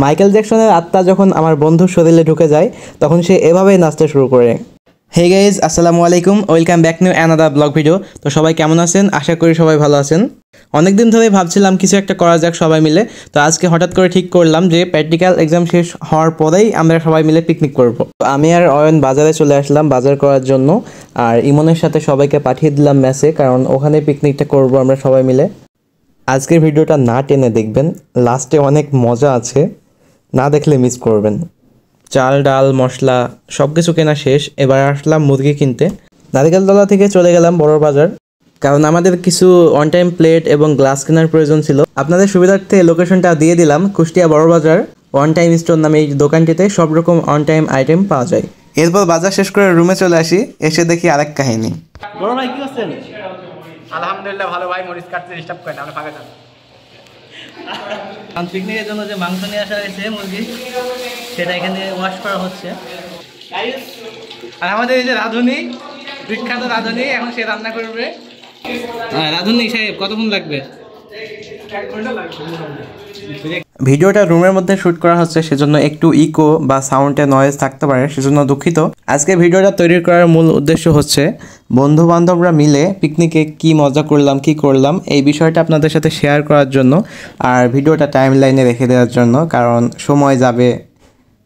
Michael জ্যাকসনের আত্মা যখন আমার বন্ধুর শরীরে ঢুকে যায় তখন সে এভাবেই নাচতে শুরু করে। হে গাইজ, আসসালামু আলাইকুম, welcome back new another blog video. তো সবাই কেমন আছেন? আশা করি সবাই ভালো আছেন। অনেকদিন ধরেই ভাবছিলাম কিছু একটা করা যাক সবাই মিলে। তো আজকে হঠাৎ করে ঠিক করলাম যে প্র্যাকটিক্যাল এক্সাম শেষ হওয়ার পরেই আমরা সবাই মিলে পিকনিক করব। আমি আর অয়ন বাজারে চলে আসলাম বাজার করার জন্য, আর ইমনের সাথে সবাইকে পাঠিয়ে দিলাম মেসে, কারণ ওখানে পিকনিকটা করব আমরা সবাই মিলে। আজকের ভিডিওটা না টেনে দেখবেন, লাস্টে অনেক মজা আছে, না দেখলে মিস করবেন। চাল ডাল মশলা সব কিছু কেনা শেষ, এবার আসলাম মুরগি কিনতে। নারিকেলতলা থেকে চলে গেলাম বড় বাজার, কারণ আমাদের কিছু অন টাইম প্লেট এবং গ্লাস কেনার প্রয়োজন ছিল। আপনাদের সুবিধার্থে লোকেশনটা দিয়ে দিলাম, কুষ্টিয়া বড় বাজার অন টাইম স্টোর নামে এই দোকানটিতে সব রকম অন টাইম আইটেম পাওয়া যায়। এরপর বাজার শেষ করে রুমে চলে আসি, এসে দেখি আরেক কাহিনী। বড় ভাই কি করছেন? আলহামদুলিল্লাহ ভালো ভাই, মরিচ কাটতে ডিস্টার্ব করেন, আমরা ফাঁকা যান। পিকনিকের জন্য যে মাংস নিয়ে আসা হয়েছে মুরগি, সেটা এখানে ওয়াশ করা হচ্ছে। আর আমাদের এই যে রাঁধুনি, বিখ্যাত রাঁধুনি, এখন সে রান্না করবে। রাঁধুনি সাহেব কতক্ষণ লাগবে? ভিডিওটা রুমের মধ্যে শ্যুট করা হচ্ছে, সেজন্য একটু ইকো বা সাউন্ডে নয়েজ থাকতে পারে, সেজন্য দুঃখিত। আজকে ভিডিওটা তৈরি করার মূল উদ্দেশ্য হচ্ছে বন্ধু বান্ধবরা মিলে পিকনিকে কি মজা করলাম কি করলাম এই বিষয়টা আপনাদের সাথে শেয়ার করার জন্য, আর ভিডিওটা টাইম লাইনে রেখে দেওয়ার জন্য। কারণ সময় যাবে,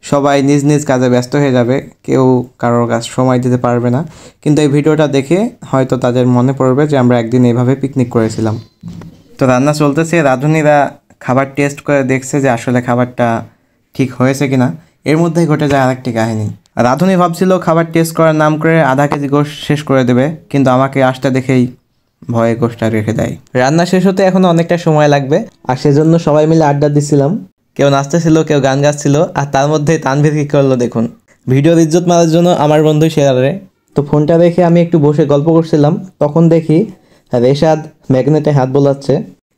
সবাই নিজ নিজ কাজে ব্যস্ত হয়ে যাবে, কেউ কারোর কাজ সময় দিতে পারবে না, কিন্তু এই ভিডিওটা দেখে হয়তো তাদের মনে পড়বে যে আমরা একদিন এইভাবে পিকনিক করেছিলাম। তো রান্না চলতেছে, রাঁধুনিরা খাবার টেস্ট করে দেখছে যে আসলে খাবারটা ঠিক হয়েছে কিনা। এর মধ্যেই ঘটে যায় আরেকটি কাহিনী। রাঁধুনি ভাবছিল খাবার টেস্ট করার নাম করে আধা কেজি গোশত শেষ করে দেবে, কিন্তু আমাকে আসতে দেখেই ভয়ে গোশতটা রেখে দেয়। রান্না শেষ হতে এখনও অনেকটা সময় লাগবে, আর সেজন্য সবাই মিলে আড্ডা দিচ্ছিলাম। কেউ নাচতেছিল, কেউ গান গাচ্ছিল, আর তার মধ্যে তানভীর কী করলো দেখুন। ভিডিওর ইজ্জত মারার জন্য আমার বন্ধু শেয়ারে। তো ফোনটা রেখে আমি একটু বসে গল্প করছিলাম, তখন দেখি রেশাদ ম্যাগনেটে হাত বোলাচ্ছে।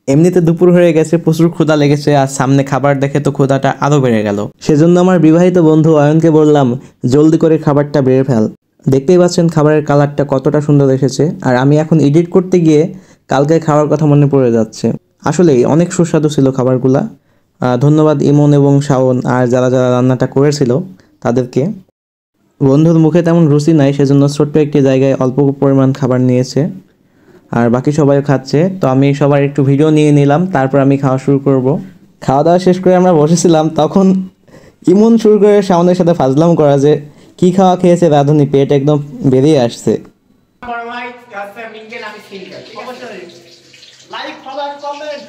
এমনিতে দুপুর হয়ে গেছে, প্রচুর ক্ষুধা লেগেছে, আর সামনে খাবার দেখে তো ক্ষুধাটা আরও বেড়ে গেল। সেজন্য আমার বিবাহিত বন্ধু অয়নকে বললাম, জলদি করে খাবারটা বেড়ে ফেল। দেখতেই পাচ্ছেন খাবারের কালারটা কতটা সুন্দর এসেছে, আর আমি এখন এডিট করতে গিয়ে কালকে খাওয়ার কথা মনে পড়ে যাচ্ছে। আসলেই অনেক সুস্বাদু ছিল খাবারগুলা। ধন্যবাদ ইমন এবং শাওন আর যারা যারা রান্নাটা করেছিল তাদেরকে। বন্ধুর মুখে তেমন রুচি নাই, সেজন্য ছোট্ট একটি জায়গায় অল্প পরিমাণ খাবার নিয়েছে, আর বাকি সবাই খাচ্ছে। তো আমি সবার একটু ভিডিও নিয়ে নিলাম, তারপর আমি খাওয়া শুরু করব। খাওয়া দাওয়া শেষ করে আমরা বসেছিলাম, তখন ইমন শুরু করে শাওনের সাথে ফাজলাম করা যে কি খাওয়া খেয়েছে রাঁধুনি, পেট একদম বেরিয়ে আসছে। বড় ভাই মিঙ্গেল, আমি সিঙ্গেল। অবশ্যই লাইক ফলো কমেন্ট